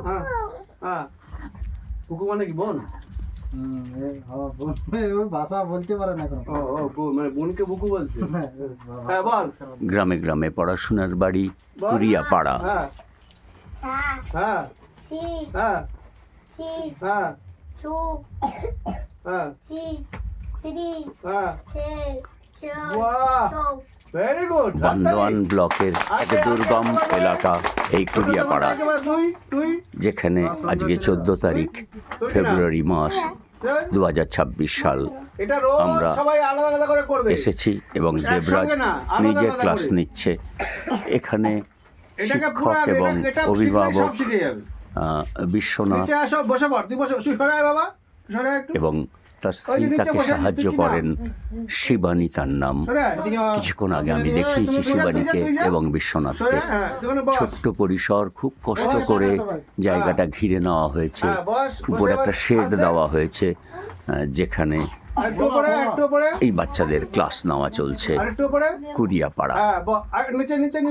হ্যাঁ হ্যাঁ কুকু মানে কি বোন? ভাষা বলতে পারে না এখন। মানে বোনকে বুকু বলছে। হ্যাঁ বল। গ্রামে গ্রামে পড়াশোনার বাড়ি কুরিয়াপাড়া। হ্যাঁ হ্যাঁ হ্যাঁ হ্যাঁ হ্যাঁ হ্যাঁ বাহ ভেরি গুড। বান্দোয়ান ব্লকের এক দুর্গম এলাকা এই কুরিয়াপাড়া, যেখানে আজকে 14 তারিখ ফেব্রুয়ারি মাস 2026 সাল এটা রোজ আমরা সবাই আলাদা আলাদা করে করবে। এসেছি এবং দেবরাজ নিজে ক্লাস নিচ্ছে। এখানে শিক্ষক এবং অভিভাবক বিশ্বনাথ নিচে আসো, বসে পড়, তুই বসে, সরে আয় বাবা, সরে আয় একটু। এবং তার স্ত্রী তাকে সাহায্য করেন। শিবানী তার নাম। কিছুক্ষণ আগে আমি দেখিয়েছি শিবানীকে এবং বিশ্বনাথকে। ছোট্ট পরিসর, খুব কষ্ট করে জায়গাটা ঘিরে নেওয়া হয়েছে। উপরে একটা শেড দেওয়া হয়েছে, যেখানে এই বাচ্চাদের ক্লাস নেওয়া চলছে কুরিয়াপাড়া। নিচে নিচে